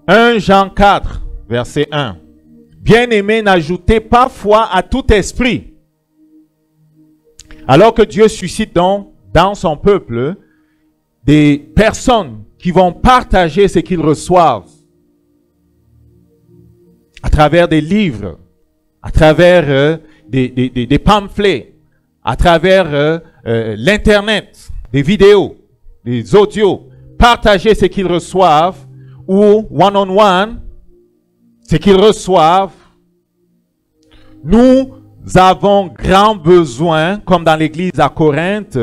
1 Jean 4, verset 1. Bien-aimés, n'ajoutez pas foi à tout esprit. Alors que Dieu suscite donc dans son peuple des personnes qui vont partager ce qu'ils reçoivent à travers des livres, à travers des pamphlets, à travers l'Internet, des vidéos, des audios, partager ce qu'ils reçoivent ou one-on-one, ce qu'ils reçoivent. Nous avons grand besoin, comme dans l'église à Corinthe,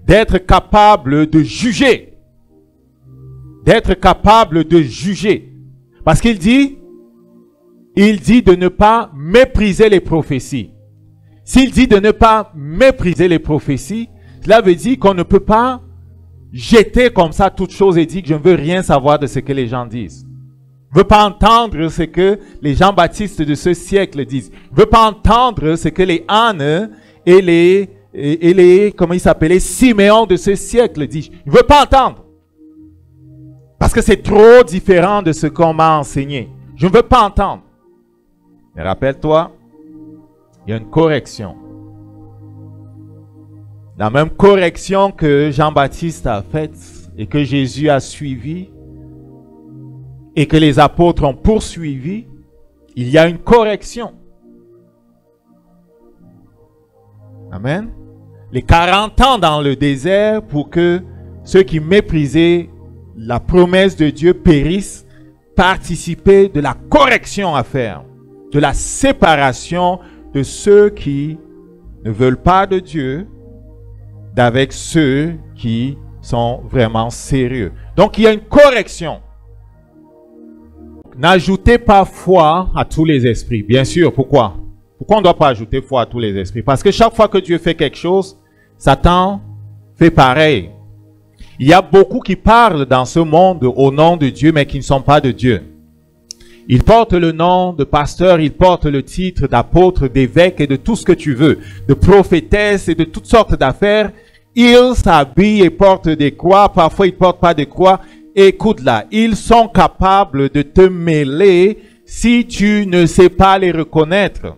d'être capables de juger. D'être capables de juger. Parce qu'il dit de ne pas mépriser les prophéties. S'il dit de ne pas mépriser les prophéties, cela veut dire qu'on ne peut pas jeter comme ça toute chose et dire que je ne veux rien savoir de ce que les gens disent. Je ne veux pas entendre ce que les Jean-Baptistes de ce siècle disent. Je ne veux pas entendre ce que les Anne et les comment ils s'appelaient, Siméon de ce siècle disent. Je ne veux pas entendre. Parce que c'est trop différent de ce qu'on m'a enseigné. Je ne veux pas entendre. Mais rappelle-toi, il y a une correction. La même correction que Jean-Baptiste a faite et que Jésus a suivi et que les apôtres ont poursuivi, il y a une correction. Amen. Les 40 ans dans le désert pour que ceux qui méprisaient la promesse de Dieu périssent, participaient de la correction à faire, de la séparation de ceux qui ne veulent pas de Dieu d'avec ceux qui sont vraiment sérieux. Donc il y a une correction. N'ajoutez pas foi à tous les esprits. Bien sûr, pourquoi? Pourquoi on ne doit pas ajouter foi à tous les esprits? Parce que chaque fois que Dieu fait quelque chose, Satan fait pareil. Il y a beaucoup qui parlent dans ce monde au nom de Dieu, mais qui ne sont pas de Dieu. Ils portent le nom de pasteur, ils portent le titre d'apôtre, d'évêque et de tout ce que tu veux, de prophétesse et de toutes sortes d'affaires. Ils s'habillent et portent des croix, parfois ils ne portent pas de croix. Écoute là, ils sont capables de te mêler si tu ne sais pas les reconnaître.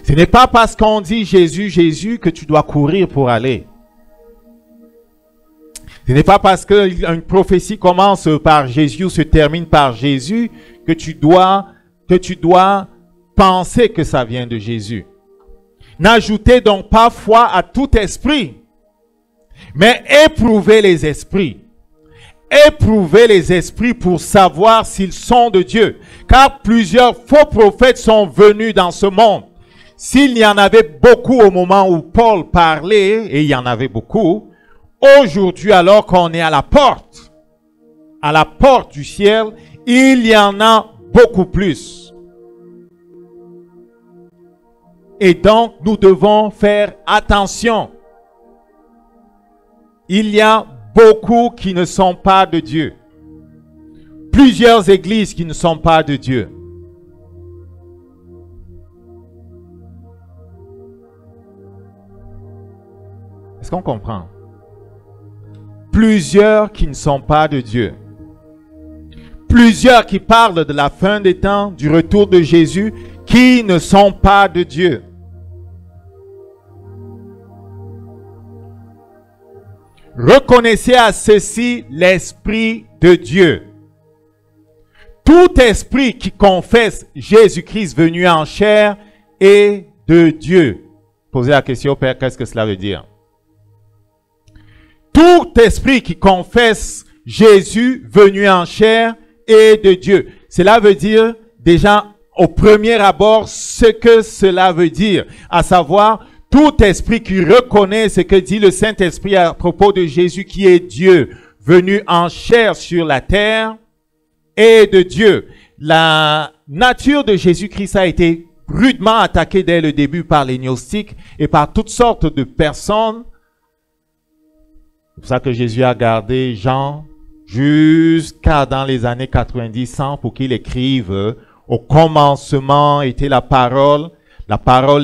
Ce n'est pas parce qu'on dit Jésus, Jésus que tu dois courir pour aller. Ce n'est pas parce qu'une prophétie commence par Jésus ou se termine par Jésus que tu dois penser que ça vient de Jésus. N'ajoutez donc pas foi à tout esprit, mais éprouvez les esprits. Éprouvez les esprits pour savoir s'ils sont de Dieu. Car plusieurs faux prophètes sont venus dans ce monde. S'il y en avait beaucoup au moment où Paul parlait, et il y en avait beaucoup, aujourd'hui, alors qu'on est à la porte du ciel, il y en a beaucoup plus. Et donc, nous devons faire attention. Il y a beaucoup qui ne sont pas de Dieu. Plusieurs églises qui ne sont pas de Dieu. Est-ce qu'on comprend? Plusieurs qui ne sont pas de Dieu. Plusieurs qui parlent de la fin des temps, du retour de Jésus, qui ne sont pas de Dieu. Reconnaissez à ceci l'Esprit de Dieu. Tout esprit qui confesse Jésus-Christ venu en chair est de Dieu. Posez la question, Père, qu'est-ce que cela veut dire? Tout esprit qui confesse Jésus venu en chair est de Dieu. Cela veut dire déjà au premier abord ce que cela veut dire, à savoir tout esprit qui reconnaît ce que dit le Saint-Esprit à propos de Jésus qui est Dieu, venu en chair sur la terre, est de Dieu. La nature de Jésus-Christ a été rudement attaquée dès le début par les gnostiques et par toutes sortes de personnes. C'est pour ça que Jésus a gardé Jean jusqu'à dans les années 90 pour qu'il écrive au commencement était la parole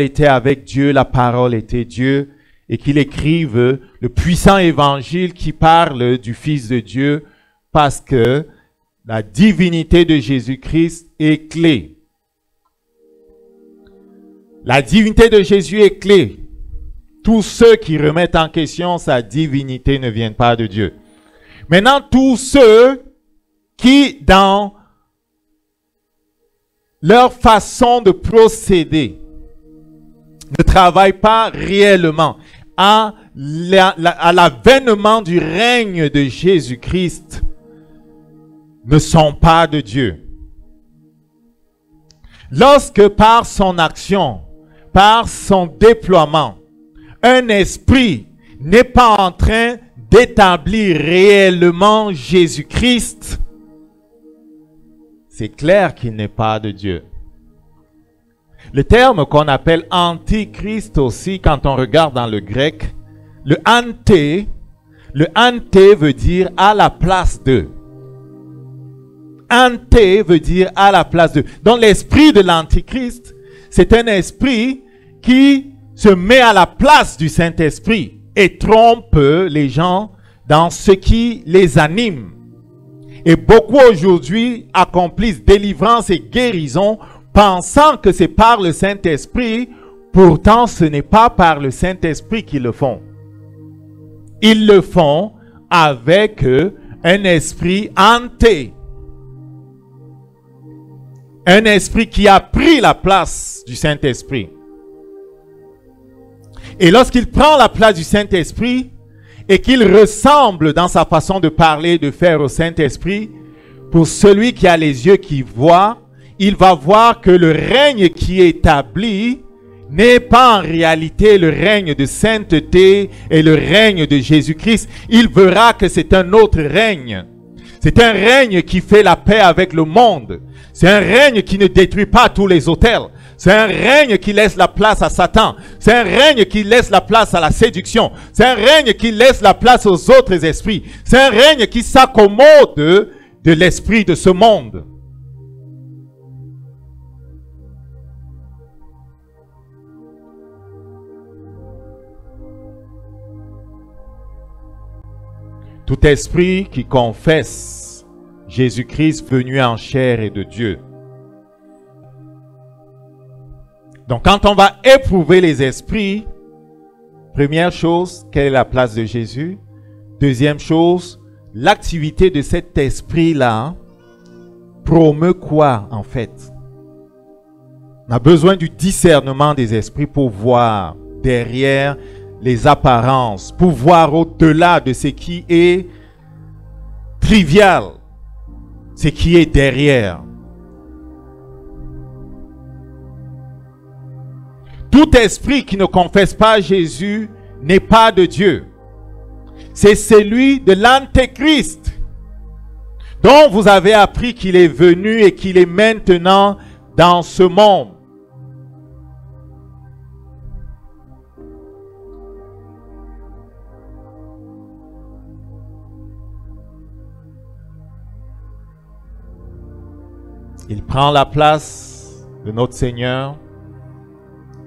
était avec Dieu, la parole était Dieu, et qu'il écrive le puissant évangile qui parle du Fils de Dieu parce que la divinité de Jésus-Christ est clé. La divinité de Jésus est clé. Tous ceux qui remettent en question sa divinité ne viennent pas de Dieu. Maintenant, tous ceux qui, dans leur façon de procéder, ne travaillent pas réellement à l'avènement du règne de Jésus-Christ, ne sont pas de Dieu. Lorsque par son action, par son déploiement, un esprit n'est pas en train d'établir réellement Jésus-Christ, c'est clair qu'il n'est pas de Dieu. Le terme qu'on appelle antichrist aussi, quand on regarde dans le grec, le ante veut dire à la place de. Ante veut dire à la place de. Donc l'esprit de l'antichrist, c'est un esprit qui se met à la place du Saint-Esprit et trompe les gens dans ce qui les anime. Et beaucoup aujourd'hui accomplissent délivrance et guérison pensant que c'est par le Saint-Esprit, pourtant ce n'est pas par le Saint-Esprit qu'ils le font. Ils le font avec un esprit hanté. Un esprit qui a pris la place du Saint-Esprit. Et lorsqu'il prend la place du Saint-Esprit et qu'il ressemble dans sa façon de parler, de faire au Saint-Esprit, pour celui qui a les yeux qui voient, il va voir que le règne qui est établi n'est pas en réalité le règne de sainteté et le règne de Jésus-Christ. Il verra que c'est un autre règne. C'est un règne qui fait la paix avec le monde. C'est un règne qui ne détruit pas tous les autels. C'est un règne qui laisse la place à Satan. C'est un règne qui laisse la place à la séduction. C'est un règne qui laisse la place aux autres esprits. C'est un règne qui s'accommode de l'esprit de ce monde. Tout esprit qui confesse Jésus-Christ venu en chair et de Dieu. Donc quand on va éprouver les esprits, première chose, quelle est la place de Jésus? Deuxième chose, l'activité de cet esprit-là promeut quoi en fait? On a besoin du discernement des esprits pour voir derrière les apparences, pour voir au-delà de ce qui est trivial, ce qui est derrière. Tout esprit qui ne confesse pas Jésus n'est pas de Dieu. C'est celui de l'Antéchrist, dont vous avez appris qu'il est venu et qu'il est maintenant dans ce monde. Il prend la place de notre Seigneur.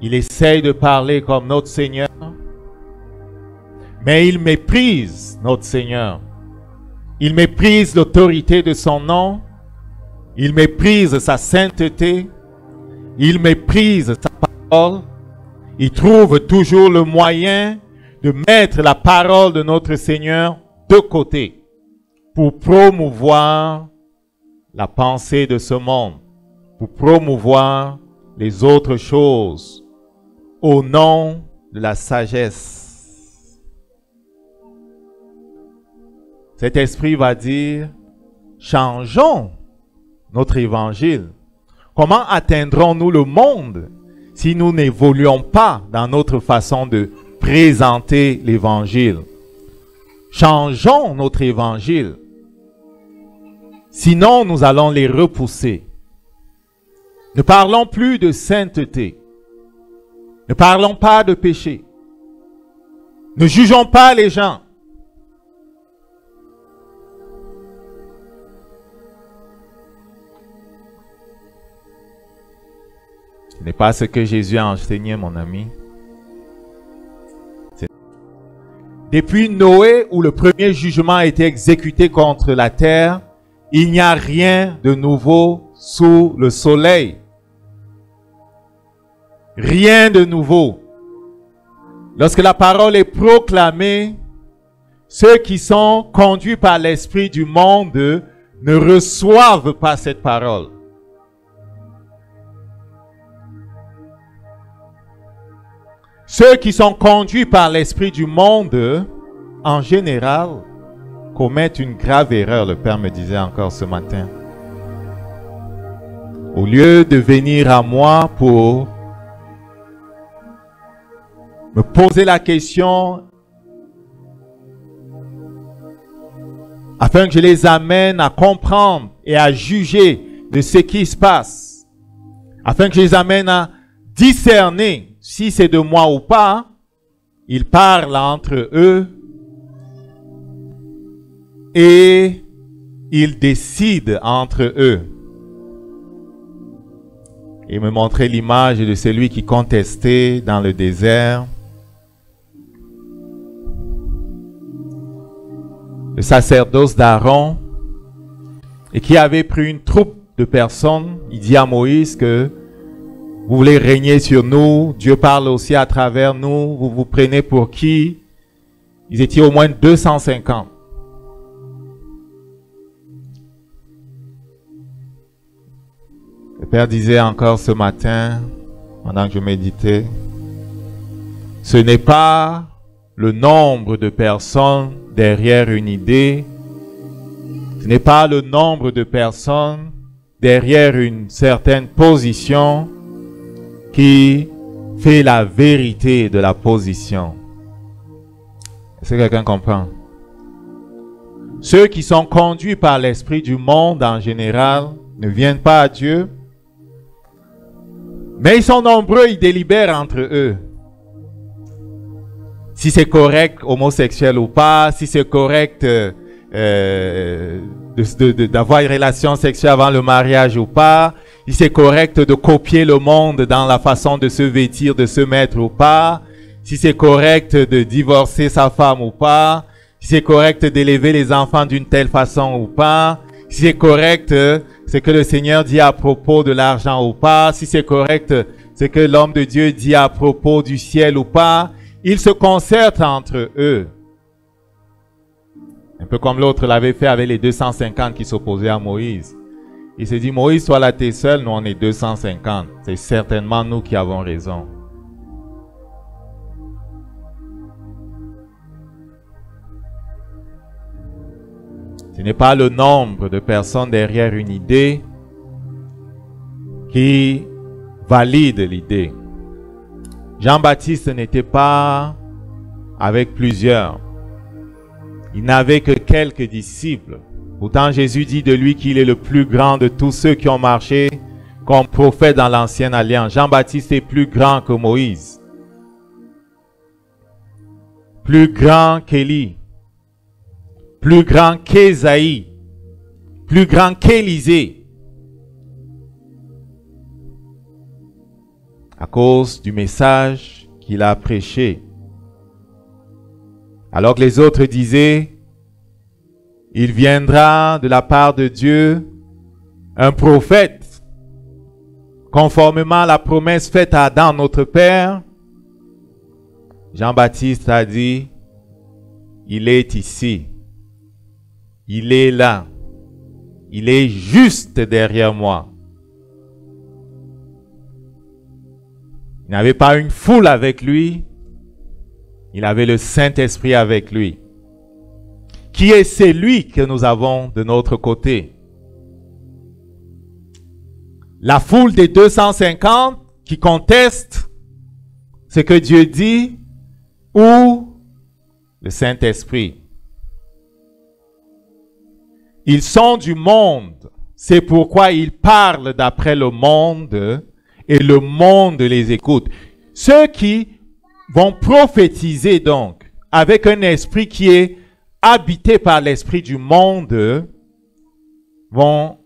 Il essaye de parler comme notre Seigneur. Mais il méprise notre Seigneur. Il méprise l'autorité de son nom. Il méprise sa sainteté. Il méprise sa parole. Il trouve toujours le moyen de mettre la parole de notre Seigneur de côté pour promouvoir la pensée de ce monde, pour promouvoir les autres choses au nom de la sagesse. Cet esprit va dire, changeons notre évangile. Comment atteindrons-nous le monde si nous n'évoluons pas dans notre façon de présenter l'évangile? Changeons notre évangile. Sinon, nous allons les repousser. Ne parlons plus de sainteté. Ne parlons pas de péché. Ne jugeons pas les gens. Ce n'est pas ce que Jésus a enseigné, mon ami. depuis Noé, où le premier jugement a été exécuté contre la terre, il n'y a rien de nouveau sous le soleil. Rien de nouveau. Lorsque la parole est proclamée, ceux qui sont conduits par l'esprit du monde ne reçoivent pas cette parole. Ceux qui sont conduits par l'esprit du monde, en général, commettent une grave erreur, le Père me disait encore ce matin. Au lieu de venir à moi pour me poser la question afin que je les amène à comprendre et à juger de ce qui se passe, afin que je les amène à discerner si c'est de moi ou pas, ils parlent entre eux et ils décident entre eux. Il me montrait l'image de celui qui contestait dans le désert. Le sacerdoce d'Aaron, et qui avait pris une troupe de personnes. Il dit à Moïse que vous voulez régner sur nous, Dieu parle aussi à travers nous, vous vous prenez pour qui? Ils étaient au moins 250. Le Père disait encore ce matin, pendant que je méditais, ce n'est pas le nombre de personnes derrière une idée, ce n'est pas le nombre de personnes derrière une certaine position qui fait la vérité de la position. Est-ce que quelqu'un comprend? Ceux qui sont conduits par l'esprit du monde en général ne viennent pas à Dieu, mais ils sont nombreux, ils délibèrent entre eux. Si c'est correct, homosexuel ou pas, si c'est correct d'avoir une relation sexuelle avant le mariage ou pas, si c'est correct de copier le monde dans la façon de se vêtir, de se mettre ou pas, si c'est correct de divorcer sa femme ou pas, si c'est correct d'élever les enfants d'une telle façon ou pas, si c'est correct ce que le Seigneur dit à propos de l'argent ou pas, si c'est correct ce que l'homme de Dieu dit à propos du ciel ou pas, ils se concertent entre eux. Un peu comme l'autre l'avait fait avec les 250 qui s'opposaient à Moïse. Il s'est dit, Moïse, toi là t'es seul, nous on est 250. C'est certainement nous qui avons raison. Ce n'est pas le nombre de personnes derrière une idée qui valide l'idée. Jean-Baptiste n'était pas avec plusieurs. Il n'avait que quelques disciples. Pourtant, Jésus dit de lui qu'il est le plus grand de tous ceux qui ont marché comme prophète dans l'ancienne alliance. Jean-Baptiste est plus grand que Moïse. Plus grand qu'Élie. Plus grand qu'Ésaïe. Plus grand qu'Élisée. À cause du message qu'il a prêché. Alors que les autres disaient, il viendra de la part de Dieu un prophète, conformément à la promesse faite à Adam, notre Père. Jean-Baptiste a dit, il est ici, il est là, il est juste derrière moi. Il n'avait pas une foule avec lui, il avait le Saint-Esprit avec lui. Qui est celui que nous avons de notre côté? La foule des 250 qui contestent ce que Dieu dit ou le Saint-Esprit? Ils sont du monde, c'est pourquoi ils parlent d'après le monde et le monde les écoute. Ceux qui vont prophétiser donc avec un esprit qui est habité par l'esprit du monde vont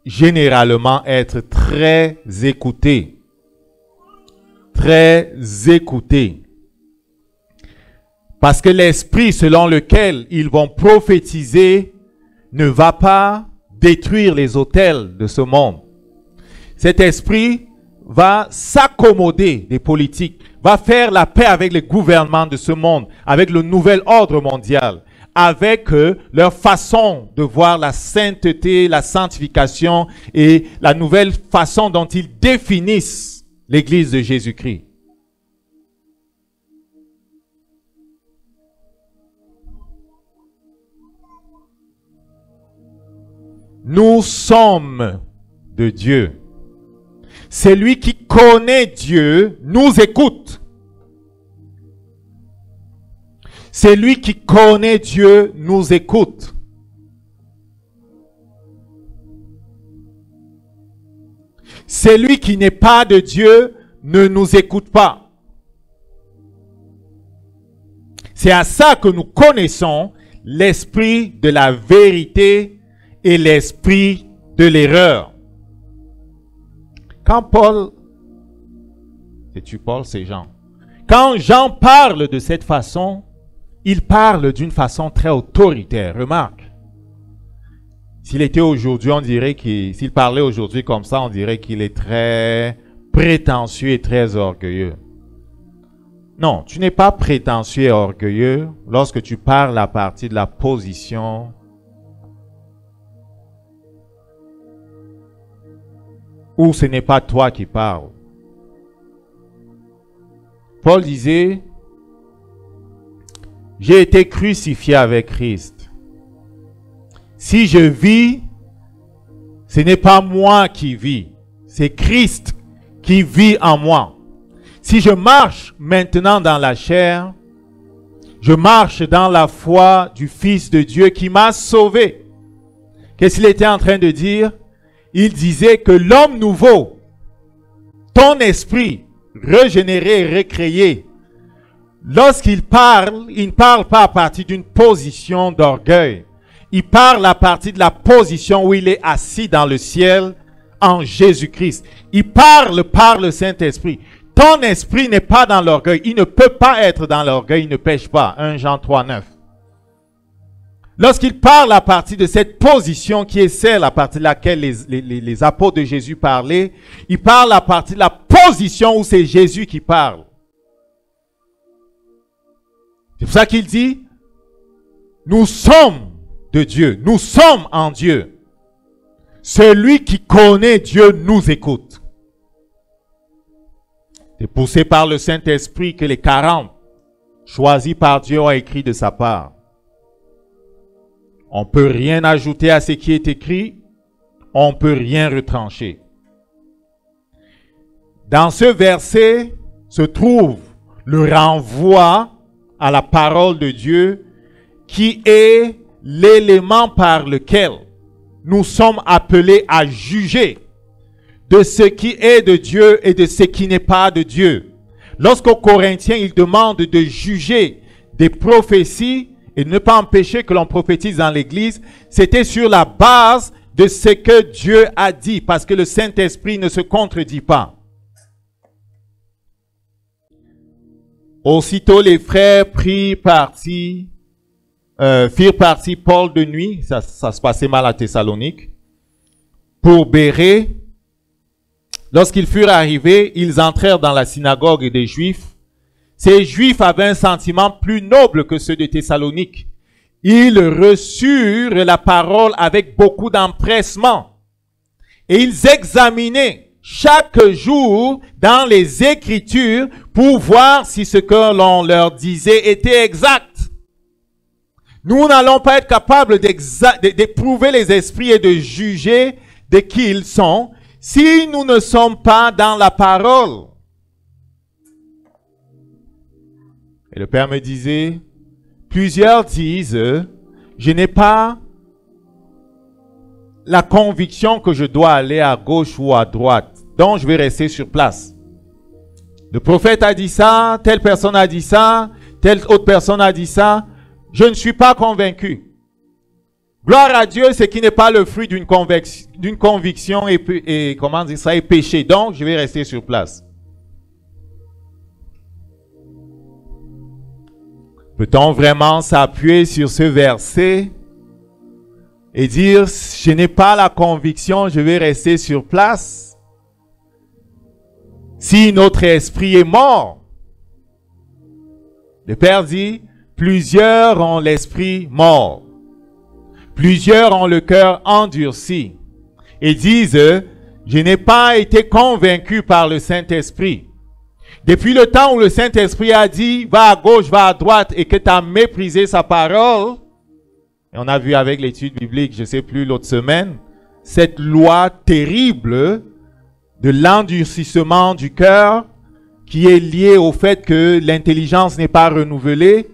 généralement être très écoutés. Très écoutés. Parce que l'esprit selon lequel ils vont prophétiser ne va pas détruire les autels de ce monde. Cet esprit va s'accommoder des politiques, va faire la paix avec les gouvernements de ce monde, avec le nouvel ordre mondial, avec leur façon de voir la sainteté, la sanctification et la nouvelle façon dont ils définissent l'Église de Jésus-Christ. Nous sommes de Dieu. Celui qui connaît Dieu nous écoute. Celui qui connaît Dieu nous écoute. Celui qui n'est pas de Dieu ne nous écoute pas. C'est à ça que nous connaissons l'esprit de la vérité et l'esprit de l'erreur. Quand Paul, c'est-tu Paul, c'est Jean. Quand Jean parle de cette façon, il parle d'une façon très autoritaire. Remarque. S'il était aujourd'hui, on dirait s'il parlait aujourd'hui comme ça, on dirait qu'il est très prétentieux et très orgueilleux. Non, tu n'es pas prétentieux et orgueilleux lorsque tu parles à partir de la position où ce n'est pas toi qui parles. Paul disait, j'ai été crucifié avec Christ. Si je vis, ce n'est pas moi qui vis, c'est Christ qui vit en moi. Si je marche maintenant dans la chair, je marche dans la foi du Fils de Dieu qui m'a sauvé. Qu'est-ce qu'il était en train de dire? Il disait que l'homme nouveau, ton esprit régénéré et recréé, lorsqu'il parle, il ne parle pas à partir d'une position d'orgueil. Il parle à partir de la position où il est assis dans le ciel en Jésus-Christ. Il parle par le Saint-Esprit. Ton esprit n'est pas dans l'orgueil. Il ne peut pas être dans l'orgueil. Il ne pêche pas. 1 Jean 3, 9. Lorsqu'il parle à partir de cette position qui est celle à partir de laquelle les apôtres de Jésus parlaient, il parle à partir de la position où c'est Jésus qui parle. C'est pour ça qu'il dit, nous sommes de Dieu, nous sommes en Dieu. Celui qui connaît Dieu nous écoute. C'est poussé par le Saint-Esprit que les 40 choisis par Dieu ont écrit de sa part. On ne peut rien ajouter à ce qui est écrit. On ne peut rien retrancher. Dans ce verset se trouve le renvoi à la parole de Dieu qui est l'élément par lequel nous sommes appelés à juger de ce qui est de Dieu et de ce qui n'est pas de Dieu. Lorsqu'aux Corinthiens, il demande de juger des prophéties et ne pas empêcher que l'on prophétise dans l'Église, c'était sur la base de ce que Dieu a dit, parce que le Saint-Esprit ne se contredit pas. Aussitôt les frères firent partie Paul de nuit, ça se passait mal à Thessalonique, pour Bérée. Lorsqu'ils furent arrivés, ils entrèrent dans la synagogue des Juifs. Ces Juifs avaient un sentiment plus noble que ceux de Thessalonique. Ils reçurent la parole avec beaucoup d'empressement. Et ils examinaient chaque jour dans les Écritures pour voir si ce que l'on leur disait était exact. Nous n'allons pas être capables d'éprouver les esprits et de juger de qui ils sont si nous ne sommes pas dans la parole. Et le Père me disait, plusieurs disent, je n'ai pas la conviction que je dois aller à gauche ou à droite, donc je vais rester sur place. Le prophète a dit ça, telle personne a dit ça, telle autre personne a dit ça. Je ne suis pas convaincu. Gloire à Dieu, ce qui n'est pas le fruit d'une conviction et comment dire ça, est péché. Donc, je vais rester sur place. Peut-on vraiment s'appuyer sur ce verset et dire, je n'ai pas la conviction, je vais rester sur place? Si notre esprit est mort, le Père dit, plusieurs ont l'esprit mort. Plusieurs ont le cœur endurci et disent, je n'ai pas été convaincu par le Saint-Esprit. Depuis le temps où le Saint-Esprit a dit, va à gauche, va à droite, et que tu as méprisé sa parole, et on a vu avec l'étude biblique, je ne sais plus, l'autre semaine, cette loi terrible de l'endurcissement du cœur qui est liée au fait que l'intelligence n'est pas renouvelée,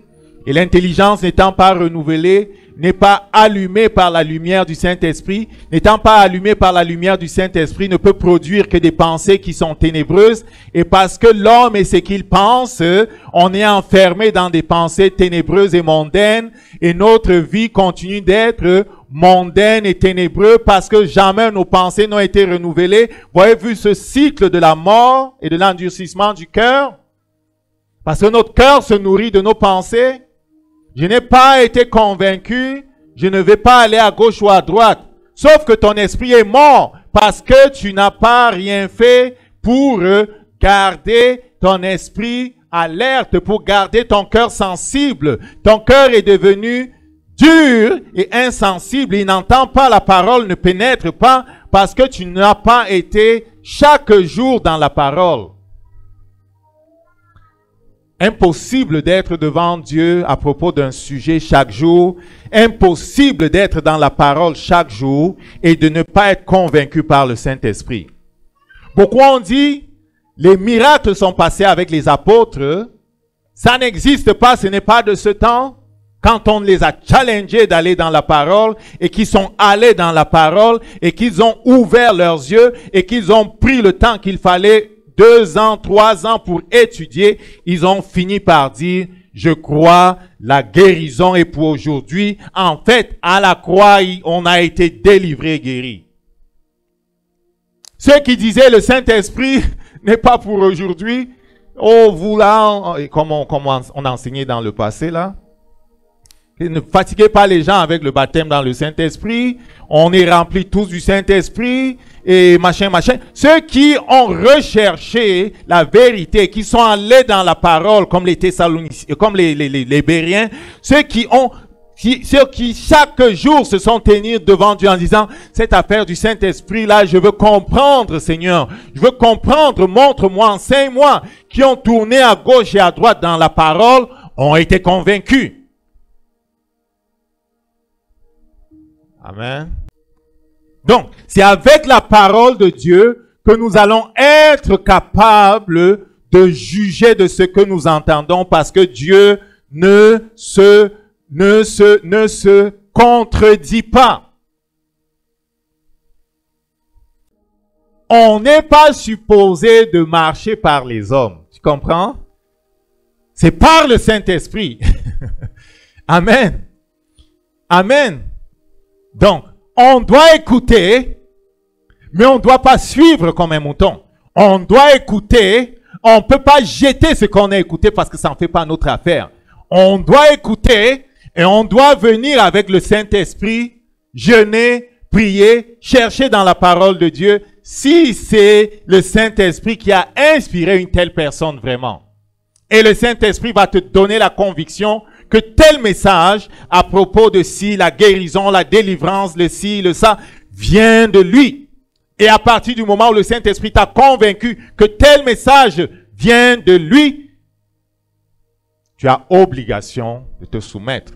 et l'intelligence n'étant pas renouvelée, n'est pas allumée par la lumière du Saint-Esprit, n'étant pas allumée par la lumière du Saint-Esprit, ne peut produire que des pensées qui sont ténébreuses. Et parce que l'homme est ce qu'il pense, on est enfermé dans des pensées ténébreuses et mondaines, et notre vie continue d'être mondaine et ténébreuse parce que jamais nos pensées n'ont été renouvelées. Vous avez vu ce cycle de la mort et de l'endurcissement du cœur? Parce que notre cœur se nourrit de nos pensées. Je n'ai pas été convaincu, je ne vais pas aller à gauche ou à droite. Sauf que ton esprit est mort parce que tu n'as pas rien fait pour garder ton esprit alerte, pour garder ton cœur sensible. Ton cœur est devenu dur et insensible. Il n'entend pas la parole, ne pénètre pas parce que tu n'as pas été chaque jour dans la parole. Impossible d'être devant Dieu à propos d'un sujet chaque jour. Impossible d'être dans la parole chaque jour et de ne pas être convaincu par le Saint-Esprit. Beaucoup ont dit, les miracles sont passés avec les apôtres. Ça n'existe pas, ce n'est pas de ce temps. Quand on les a challengés d'aller dans la parole et qu'ils sont allés dans la parole et qu'ils ont ouvert leurs yeux et qu'ils ont pris le temps qu'il fallait 2 ans, 3 ans pour étudier, ils ont fini par dire, je crois, la guérison est pour aujourd'hui. En fait, à la croix, on a été délivré, guéri. Ceux qui disaient le Saint-Esprit n'est pas pour aujourd'hui, oh, vous là, comme on a enseigné dans le passé là, ne fatiguez pas les gens avec le baptême dans le Saint-Esprit. On est remplis tous du Saint-Esprit et machin. Ceux qui ont recherché la vérité, qui sont allés dans la parole, comme les Thessaloniciens, comme les Bériens, ceux qui chaque jour se sont tenus devant Dieu en disant, cette affaire du Saint-Esprit là, je veux comprendre, Seigneur. Je veux comprendre, montre-moi, enseigne-moi. Qui ont tourné à gauche et à droite dans la parole, ont été convaincus. Amen. Donc, c'est avec la parole de Dieu que nous allons être capables de juger de ce que nous entendons parce que Dieu ne se contredit pas. On n'est pas supposé de marcher par les hommes. Tu comprends? C'est par le Saint-Esprit. Amen. Amen. Donc, on doit écouter, mais on ne doit pas suivre comme un mouton. On doit écouter, on ne peut pas jeter ce qu'on a écouté parce que ça ne fait pas notre affaire. On doit écouter et on doit venir avec le Saint-Esprit, jeûner, prier, chercher dans la parole de Dieu si c'est le Saint-Esprit qui a inspiré une telle personne vraiment. Et le Saint-Esprit va te donner la conviction que tel message à propos de si la guérison, la délivrance, le ci, le ça, vient de lui. Et à partir du moment où le Saint-Esprit t'a convaincu que tel message vient de lui, tu as obligation de te soumettre.